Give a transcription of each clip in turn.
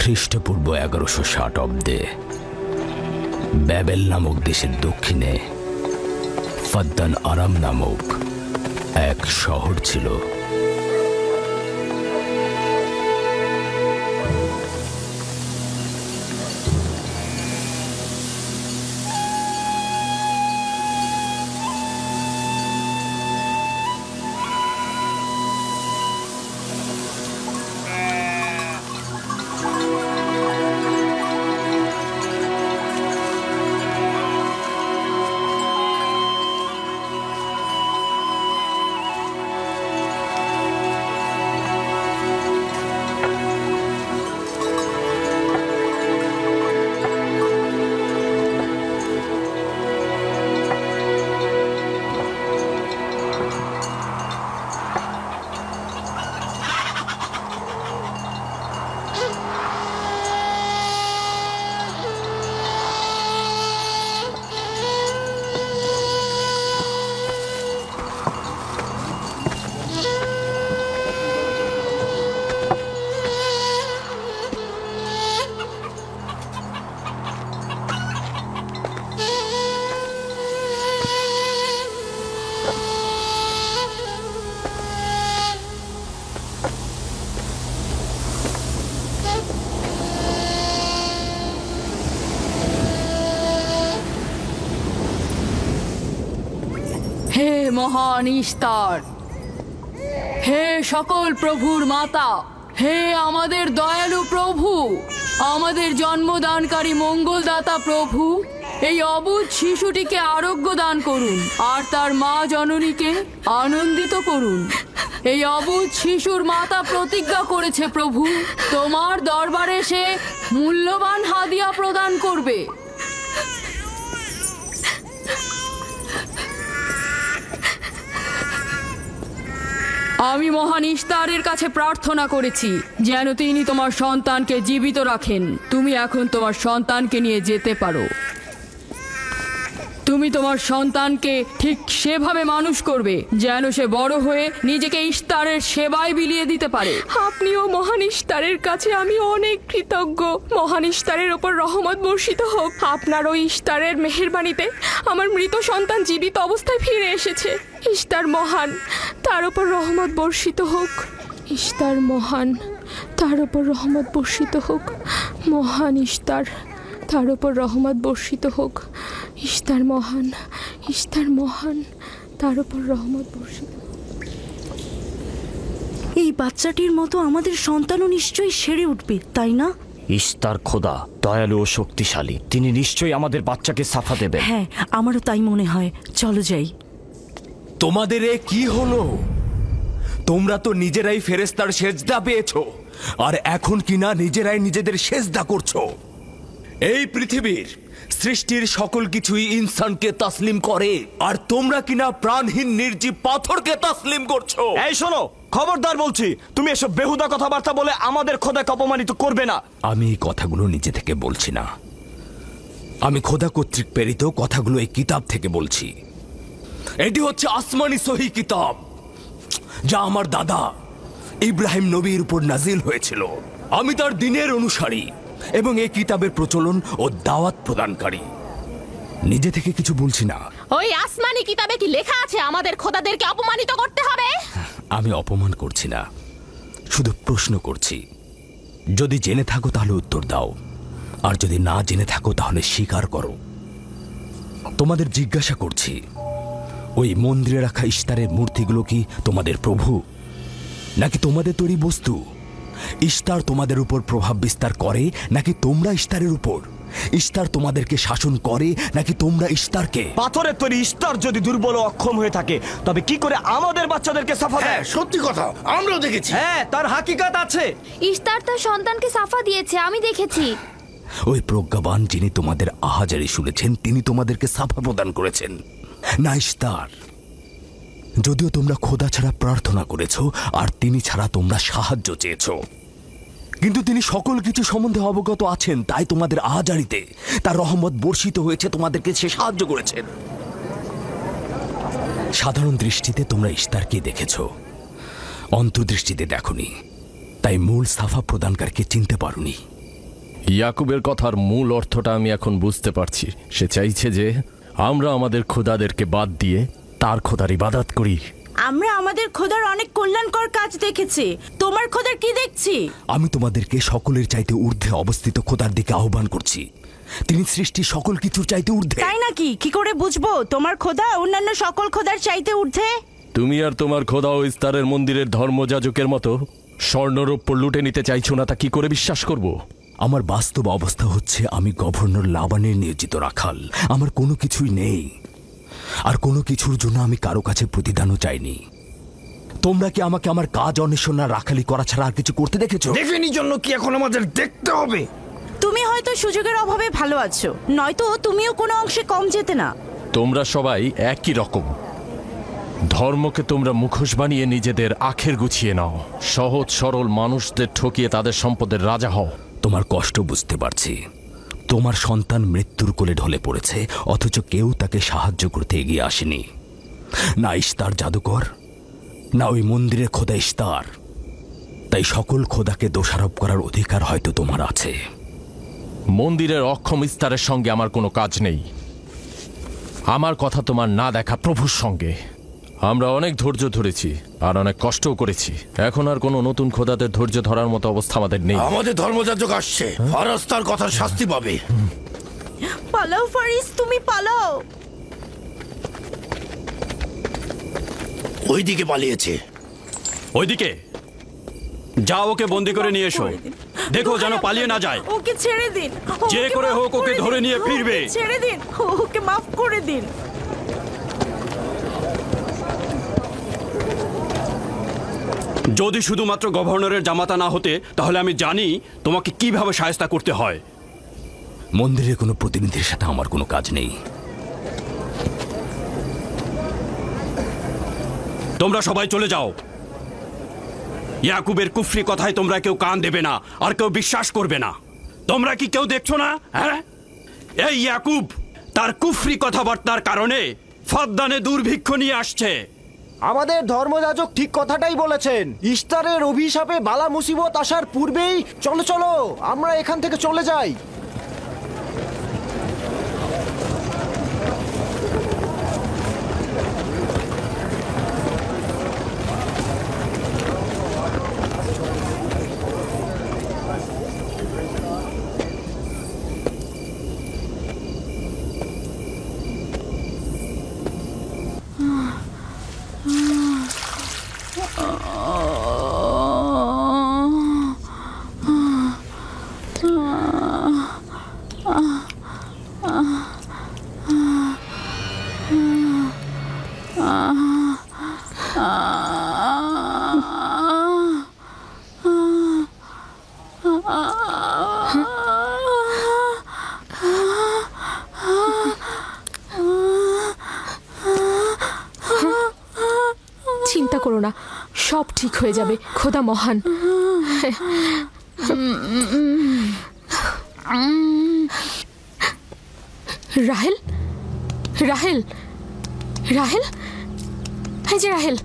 খ্রিস্টপূর্ব 1160 অব্দে ব্যাবেল নামক দেশের দক্ষিণে ফাদ্দান আরাম নামক এক শহর ছিল। হে মহান ইস্তার, হে সকল প্রভুর মাতা, হে আমাদের দয়ালু প্রভু, আমাদের জন্মদানকারী মঙ্গলদাতা প্রভু, এই অবুঝ শিশুটিকে আরোগ্য দান করুন আর তার মা জননীকে আনন্দিত করুন। এই অবুঝ শিশুর মাতা প্রতিজ্ঞা করেছে প্রভু, তোমার দরবারে সে মূল্যবান হাদিয়া প্রদান করবে। আমি মহান ইস্তারের কাছে প্রার্থনা করেছি যেন তিনি তোমার সন্তানকে জীবিত রাখেন। তুমি এখন তোমার সন্তানকে নিয়ে যেতে পারো। তুমি তোমার সন্তানকে ঠিক সেভাবে মানুষ করবে যেন সে বড় হয়ে নিজেকে ইস্তারের সেবায় বিলিয়ে দিতে পারে। আপনিও মহান ইস্তারের কাছে আমি অনেক কৃতজ্ঞ। মহান ইস্তারের ওপর রহমত বর্ষিত হোক। আপনার ওই ইস্তারের মেহেরবানিতে আমার মৃত সন্তান জীবিত অবস্থায় ফিরে এসেছে। ইস্তার মহান, তার ওপর রহমত বর্ষিত হোক। ইস্তার মহান, তার ওপর রহমত বর্ষিত হোক। মহান ইস্তার, তার ওপর রহমত বর্ষিত হোক। ইস্তার মহান, ইস্তার মহান, তার ওপর রহমত বর্ষিত হোক। এই বাচ্চাটির মতো আমাদের সন্তানও নিশ্চয়ই সেরে উঠবে, তাই না? ইস্তার খোদা দয়ালু ও শক্তিশালী, তিনি নিশ্চয়ই আমাদের বাচ্চাকে সাফা দেবেন। হ্যাঁ, আমারও তাই মনে হয়। চলো যাই। তোমাদের এ কি হলো? তোমরা তো নিজেরাই ফেরেশতার সেজদা পেয়েছো, আর এখন কিনা নিজেরাই নিজেদের সেজদা করছো। এই পৃথিবীর সৃষ্টির সকল কিছুই ইনসানকে তাসলিম করে, আর তোমরা কিনা প্রাণহীন নির্জীব পাথরকে তাসলিম করছো। এই শোনো, খবরদার বলছি, তুমি এসব বেহুদা কথাবার্তা বলে আমাদের খোদাকে অপমানিত করবে না। আমি এই কথাগুলো নিজে থেকে বলছি না, আমি খোদা কর্তৃক প্রেরিত কথাগুলো এই কিতাব থেকে বলছি। এটি হচ্ছে আসমানি সহি কিতাব, যা আমার দাদা ইব্রাহিম নবীর উপর নাজিল হয়েছিল। আমি তার দিনের অনুসারী এবং এই কিতাবের প্রচলন ও দাওয়াত প্রদানকারী। নিজে থেকে কিছু বলছি না। ওই আসমানি কিতাবে কি লেখা আছে আমাদের খোদাদেরকে অপমানিত করতে হবে? আমি অপমান করছি না, শুধু প্রশ্ন করছি। যদি জেনে থাকো তাহলে উত্তর দাও, আর যদি না জেনে থাকো তাহলে স্বীকার করো। তোমাদের জিজ্ঞাসা করছি, ওই মন্দিরে রাখা ইস্তারের মূর্তিগুলো কি তোমাদের প্রভু, নাকি তোমাদের তৈরি বস্তু? ইস্তার তোমাদের উপর প্রভাব বিস্তার করে নাকি তোমরা ইস্তারের উপর? ইস্তার তোমাদেরকে শাসন করে নাকি তোমরা ইস্তারকে? পাথরের তৈরি ইস্তার যদি দুর্বল ও অক্ষম হয়ে থাকে, তবে কি করে আমাদের বাচ্চাদেরকে সাফা দেয়? সত্যি কথা, আমরাও দেখেছি। হ্যাঁ, তার হাকিকাত আছে। ইস্তার তার সন্তানকে সাফা দিয়েছে, আমি দেখেছি। ওই প্রজ্ঞাবান যিনি তোমাদের আহাজারি শুনেছেন, তিনি তোমাদেরকে সাফা প্রদান করেছেন, না ইস্তার। যদিও তোমরা খোদা ছাড়া প্রার্থনা করেছো আর তিনি ছাড়া তোমরা সাহায্য চেয়েছো, কিন্তু তিনি সকল কিছু সম্বন্ধে অবগত আছেন, তাই তোমাদের আহাজারিতে তার রহমত বর্ষিত হয়েছে, তোমাদেরকে সে সাহায্য করেছেন। সাধারণ দৃষ্টিতে তোমরা ইস্তারকে দেখেছো, অন্তর্দৃষ্টিতে দেখোনি, তাই মূল সাফা প্রদানকারীকে চিনতে পারোনি। ইয়াকুবের কথার মূল অর্থটা আমি এখন বুঝতে পারছি। সে চাইছে যে আমরা আমাদের খোদাদেরকে বাদ দিয়ে তার খোদার ইবাদত করি। আমরা আমাদের খোদার অনেক কল্যাণকর কাজ দেখেছি, তোমার খোদার কি দেখছি? আমি তোমাদেরকে সকলের চাইতে ঊর্ধ্বে অবস্থিত খোদার দিকে আহ্বান করছি। তিনি সৃষ্টি সকল কিছুর চাইতে ঊর্ধ্বে। তাই নাকি? কি করে বুঝবো তোমার খোদা অন্যান্য সকল খোদার চাইতে ঊর্ধ্বে? তুমি আর তোমার খোদা ও ইস্তারের মন্দিরের ধর্মযাজকের মতো স্বর্ণরৌপ্য লুটে নিতে চাইছো না, তা কি করে বিশ্বাস করব? আমার বাস্তব অবস্থা হচ্ছে আমি গভর্নর লাবানের নিয়োজিত রাখাল। আমার কোনো কিছুই নেই, আর কোনো কিছুর জন্য আমি কারো কাছে প্রতিদানও চাইনি। তোমরা কি আমাকে আমার কাজ অন্বেষণ না রাখালি করা ছাড়া আর কিছু করতে দেখেছো? দেখেনি জন্য কি এখন আমাদের দেখতে হবে? তুমি হয়তো সুযোগের অভাবে ভালো আছো, নয়তো তুমিও কোনো অংশে কম যেতে না। তোমরা সবাই একই রকম। ধর্মকে তোমরা মুখোশ বানিয়ে নিজেদের আখের গুছিয়ে নাও, সহজ সরল মানুষদের ঠকিয়ে তাদের সম্পদের রাজা হও। তোমার কষ্ট বুঝতে পারছি। তোমার সন্তান মৃত্যুর কোলে ঢলে পড়েছে, অথচ কেউ তাকে সাহায্য করতে এগিয়ে আসেনি। না ইস্তার জাদুকর, না ওই মন্দিরের খোদা ইস্তার। তাই সকল খোদাকে দোষারোপ করার অধিকার হয়তো তোমার আছে। মন্দিরের অক্ষম ইস্তারের সঙ্গে আমার কোনো কাজ নেই। আমার কথা তোমার না দেখা প্রভুর সঙ্গে। আমরা অনেক ধৈর্য ধরেছি আর অনেক কষ্টও করেছি। এখন আর কোনো নতুন খোদাদের ধৈর্য ধরার মতো অবস্থা আমাদের নেই। আমাদের ধর্মযাজক আসছে, ফারাজ তার কথার শাস্তি পাবে। পালাও ফারিস, তুমি পালাও। ওইদিকে পালিয়েছে। ওইদিকে যাও, ওকে বন্দি করে নিয়ে এসো। দেখো যেন পালিয়ে না যায়। ওকে ছেড়ে দিন, যে ওকে করে মাফ হোক ওকে দিন, ধরে নিয়ে ফিরবে। ওকে ছেড়ে দিন, ওকে মাফ করে দিন। যদি শুধুমাত্র গভর্নরের জামাতা না হতে, তাহলে আমি জানি তোমাকে কিভাবে শায়েস্তা করতে হয়। মন্দিরের কোনো প্রতিনিধির সাথে আমার কোনো কাজ নেই। তোমরা সবাই চলে যাও। ইয়াকুবের কুফরি কথায় তোমরা কেউ কান দেবে না, আর কেউ বিশ্বাস করবে না। তোমরা কি কেউ দেখছো না? হ্যাঁ, এই ইয়াকুব তার কুফরি কথাবার্তার কারণে ফাদ্দানে দুর্ভিক্ষ নিয়ে আসছে। আমাদের ধর্মযাজক ঠিক কথাটাই বলেছেন। ইস্তারের অভিশাপে বালা মুসিবত আসার পূর্বেই চলো চলো আমরা এখান থেকে চলে যাই। চিন্তা করো না, সব ঠিক হয়ে যাবে। খোদা মহান। রাহেল, রাহেল, রাহেল, এই যে রাহেল,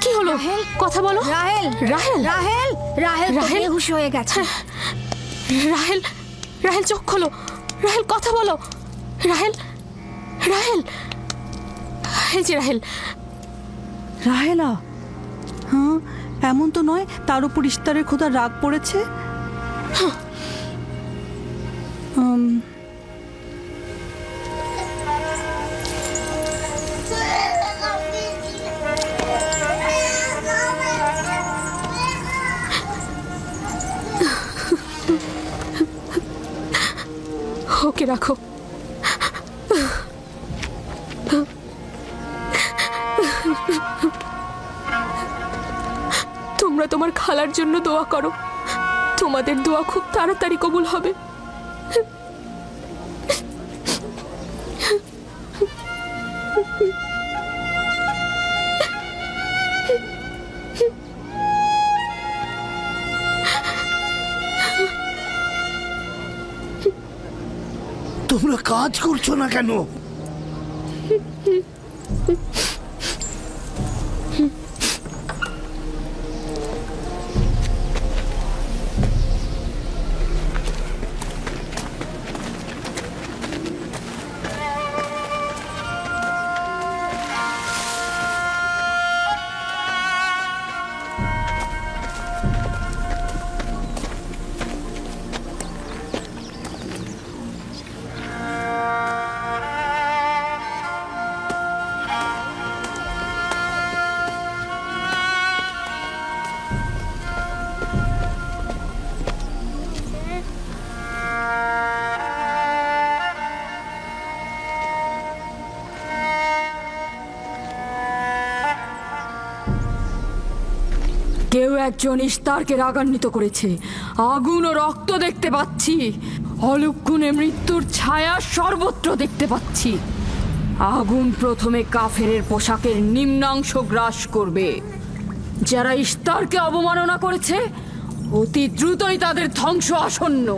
কি হলো? কথা বলো। রাহেল, রাহেল, রাহেল, রাহেল তো রাহেল? বেহুশ হয়ে গেছে। রাহেল, রাহেল চোখ খোলো। রাহেল কথা বলো। রাহেল, রাহেল, এই যে রাহেল। রাহেলা, হ্যাঁ এমন তো নয় তার উপর ইস্তারের খোদা রাগ পড়েছে। ওকে রাখো। তোমরা তোমার খালার জন্য দোয়া করো, তোমাদের দোয়া খুব তাড়াতাড়ি কবুল হবে। তোমরা কাজ করছো না কেন? একজন ইস্তারকে রাগান্বিত করেছে। আগুন ও রক্ত দেখতে পাচ্ছি, অলক্ষণে মৃত্যুর ছায়া সর্বত্র দেখতে পাচ্ছি। আগুন প্রথমে কাফেরের পোশাকের নিম্নাংশ গ্রাস করবে। যারা ইস্তারকে অবমাননা করেছে অতি দ্রুতই তাদের ধ্বংস আসন্ন।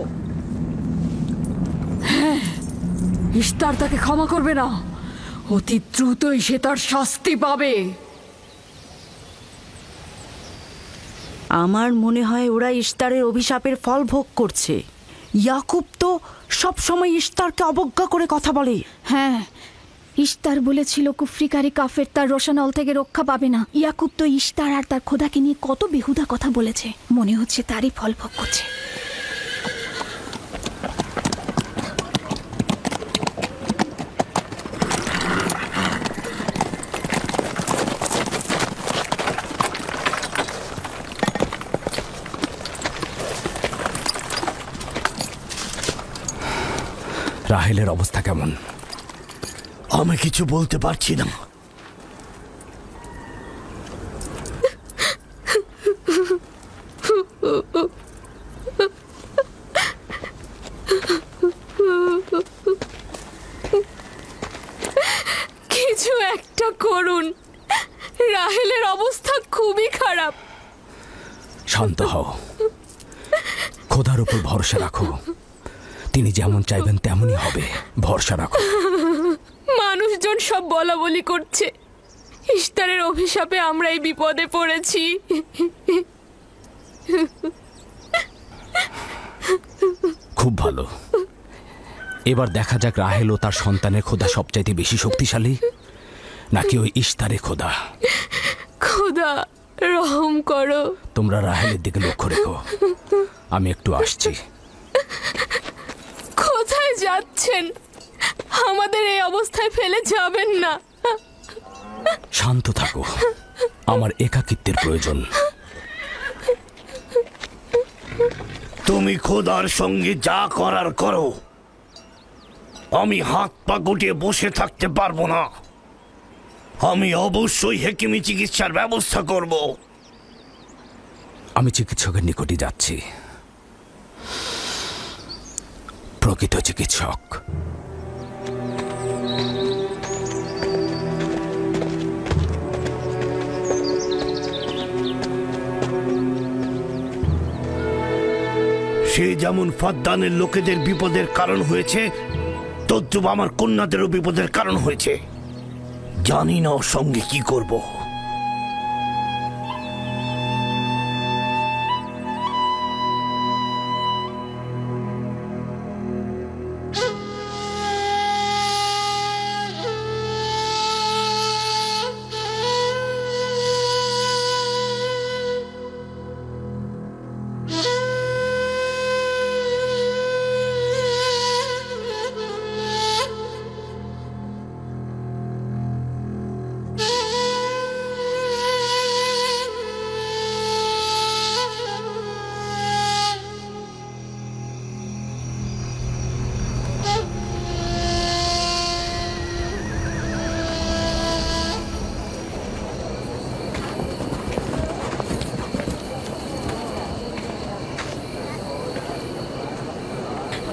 হ্যাঁ, ইস্তার তাকে ক্ষমা করবে না, অতি দ্রুতই সে তার শাস্তি পাবে। আমার মনে হয় ওরা ইস্তারের অভিশাপের ফল ভোগ করছে। ইয়াকুব তো সবসময় ইস্তারকে অবজ্ঞা করে কথা বলে। হ্যাঁ, ইস্তার বলেছিল কুফরিকারী কাফের তার রোশানল থেকে রক্ষা পাবে না। ইয়াকুব তো ইস্তার আর তার খোদাকে নিয়ে কত বেহুদা কথা বলেছে, মনে হচ্ছে তারই ফল ভোগ করছে। রাহেলের অবস্থা কেমন? আমি কিছু বলতে পারছি না। কিছু একটা করুন, রাহেলের অবস্থা খুবই খারাপ। শান্ত হও, খোদার উপর ভরসা রাখো। তিনি যেমন চাইবেন তেমনই হবে, ভরসা রাখো। মানুষজন সব বলা বলি করছে, ইস্তারের অভিশাপে আমরা এই বিপদে পড়েছি। খুব ভালো, এবার দেখা যাক রাহেল ও তার সন্তানের খোদা সবচাইতে বেশি শক্তিশালী নাকি ওই ইস্তারের খোদা। খোদা রহম করো। তোমরা রাহেলের দিকে লক্ষ্য রেখো, আমি একটু আসছি। কোথায় যাচ্ছেন? আমাদের এই অবস্থায় ফেলে যাবেন না। শান্ত থাকো, আমার একাকিত্বের প্রয়োজন। তুমি খোদার সঙ্গে যা করার করো, আমি হাত পা গুটিয়ে বসে থাকতে পারবো না। আমি অবশ্যই হেকিমি চিকিৎসার ব্যবস্থা করব। আমি চিকিৎসকের নিকটে যাচ্ছি, প্রকৃত চিকিৎসক। সে যেমন ফাদ্দানের লোকেদের বিপদের কারণ হয়েছে, তদ্রুপ আমার কন্যাদেরও বিপদের কারণ হয়েছে। জানি না ওর সঙ্গে কি করব।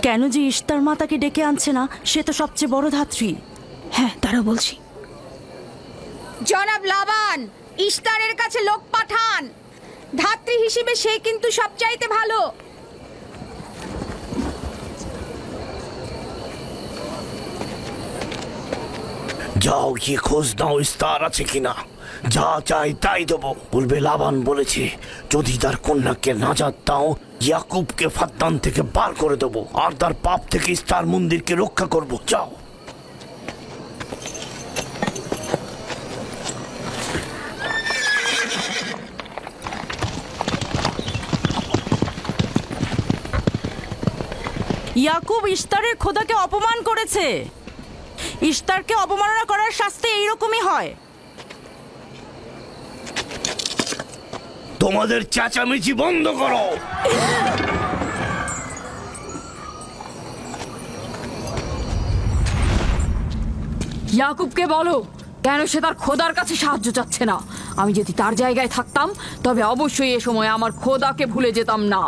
কেন যে ইস্তার মাতাকে ডেকে আনছে না, সে তো সবচেয়ে বড় ধাত্রী। হ্যাঁ, তারা বলছি। জনাব লাবান, ইস্তারের কাছে লোক পাঠান। ধাত্রী হিসেবে সে কিন্তু সবচাইতে ভালো। যাও গিয়ে খোঁজ নাও ইস্তার আছে কিনা। যা চাই তাই দেবো। বলবে লাবান বলেছে যদি তার কন্যাকে নাজাত দাও, ইয়াকুবকে ফাদ্দান থেকে বার করে দেবো আর তার পাপ থেকে ইস্তার মন্দিরকে রক্ষা করব। যাও। ইয়াকুব ইস্তারের খোদাকে অপমান করেছে। ইস্তারকে অবমাননা করার শাস্তি এইরকমই হয়। তোমাদের চেঁচামেচি বন্ধ করো। ইয়াকুবকে বলো কেন সে তার খোদার কাছে সাহায্য চাচ্ছে না। আমি যদি তার জায়গায় থাকতাম তবে অবশ্যই এ সময় আমার খোদাকে ভুলে যেতাম না।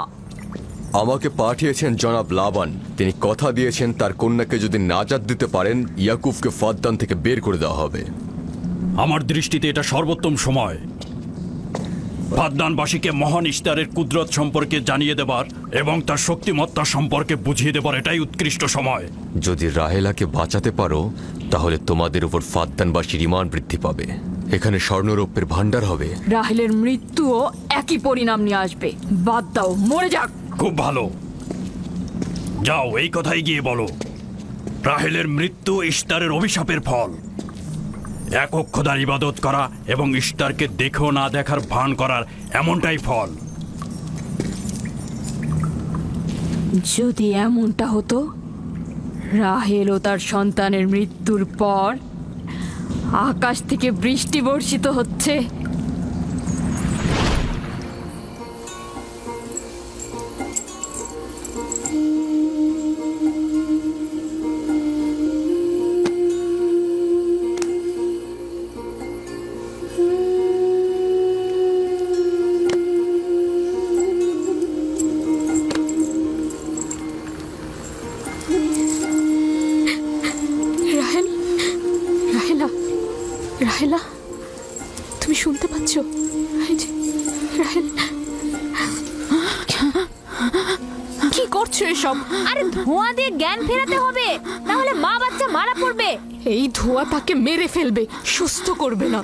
আমাকে পাঠিয়েছেন জনাব লাবান। তিনি কথা দিয়েছেন তার কন্যাকে যদি নাজাত দিতে পারেন ইয়াকুবকে ফাদ্দান থেকে বের করে দেওয়া হবে। আমার দৃষ্টিতে এটা সর্বোত্তম সময় ফাদ্দানবাসীকে মহান ইশতারের কুদরত সম্পর্কে জানিয়ে দেবার এবং তার শক্তিমত্তা সম্পর্কে বুঝিয়ে দেবার এটাই উৎকৃষ্ট সময়। যদি রাহেলাকে বাঁচাতে পারো তাহলে তোমাদের উপর ফাদ্দানবাসীর ঈমান বৃদ্ধি পাবে। এখানে স্বর্ণরৌপ্যের ভান্ডার হবে। রাহেলের মৃত্যুও একই পরিণাম নিয়ে আসবে। বাদ দাও, মরে যাক। খুব ভালো, যাও এই কথাই গিয়ে বলো রাহেলের মৃত্যু ইশতারের অভিশাপের ফল। একক খোদার ইবাদত করা এবং ইশতারকে দেখেও না দেখার ভান করার এমনটাই ফল। যদি এমনটা হতো, রাহেল ও তার সন্তানের মৃত্যুর পর আকাশ থেকে বৃষ্টি বর্ষিত হচ্ছে, রাহেলা, তুমি শুনতে পাচ্ছ? কি করছো এসব? আরে ধোঁয়া দিয়ে জ্ঞান ফেরাতে হবে, তাহলে মা বাচ্চা মারা পড়বে। এই ধোঁয়া তাকে মেরে ফেলবে, সুস্থ করবে না।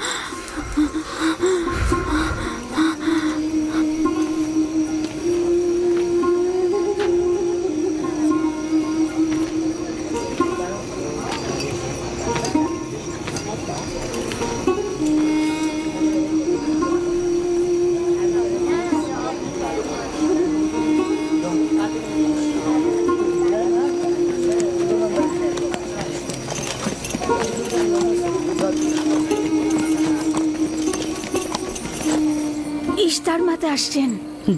ইশতার মাতে আসছেন।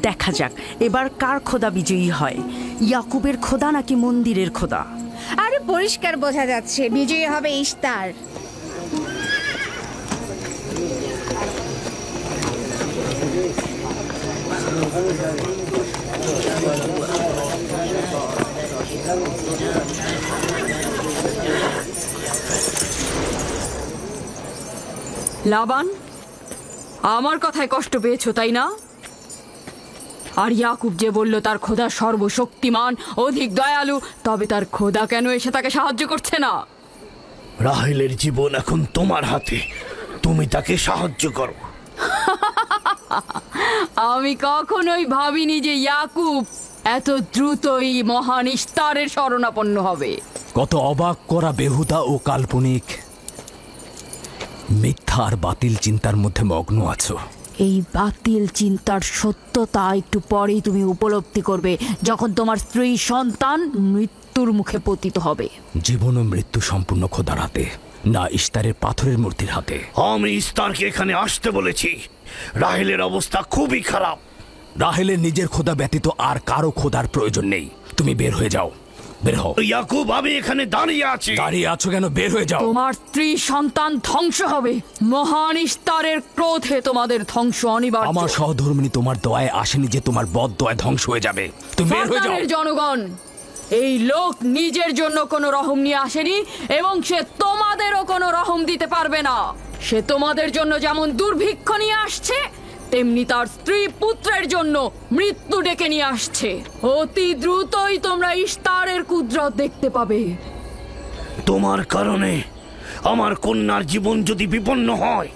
দেখা যাক এবার কার খোদা বিজয়ী হয়, ইয়াকুবের খোদা নাকি মন্দিরের খোদা। আরে পরিষ্কার বোঝা যাচ্ছে বিজয়ী হবে ইশতার। লাবান, আমার কথায় কষ্ট পেয়েছো তাই না? আর ইয়াকুব যে বলল তার খোদা সর্বশক্তিমান, অধিক দয়ালু, তবে তার খোদা কেন এসে তাকে সাহায্য করছে না? রাহেলের জীবন এখন তোমার হাতে, তুমি তাকে সাহায্য করো। আমি কখনোই ভাবিনি যে ইয়াকুব এত দ্রুতই মহান ইশতারের শরণাপন্ন হবে। কত অবাক করা বেহুদা ও কাল্পনিক মিথ্যা আর বাতিল চিন্তার মধ্যে মগ্ন আছো। এই বাতিল চিন্তার সত্যতা একটু পরেই তুমি উপলব্ধি করবে, যখন তোমার স্ত্রী সন্তান মৃত্যুর মুখে পতিত হবে। জীবন ও মৃত্যু সম্পূর্ণ খোদার হাতে, না ইশতারের পাথরের মূর্তির হাতে। আমি ইশতারকে এখানে আসতে বলেছি। রাহেলের অবস্থা খুবই খারাপ। রাহেলের নিজের খোদা ব্যতীত আর কারো খোদার প্রয়োজন নেই। তুমি বের হয়ে যাও, বের হও। ইয়াকুব, আমি এখানে দাঁড়িয়ে আছি। দাঁড়িয়ে আছো কেন? বের হয়ে যাও। তোমার স্ত্রী সন্তান ধ্বংস হবে। মহান ইশতারের ক্রোধে তোমাদের ধ্বংস অনিবার্য। আমার সহধর্মিনী তোমার দয়ায় আসেনি যে তোমার বদ দয়ায় ধ্বংস হয়ে যাবে। তুমি বের হয়ে যাও। ফাদ্দানের জনগণ, এই লোক নিজের জন্য কোনো রহম নিয়ে আসেনি এবং সে তোমাদেরও কোনো রহম দিতে পারবে না। সে তোমাদের জন্য যেমন দুর্ভিক্ষ নিয়ে আসছে, তেমনি তার স্ত্রী পুত্রের জন্য মৃত্যু ডেকে নিয়ে আসছে। অতি দ্রুতই তোমরা ইশতারের কুদরত দেখতে পাবে। তোমার কারণে আমার কন্যার জীবন যদি বিপন্ন হয়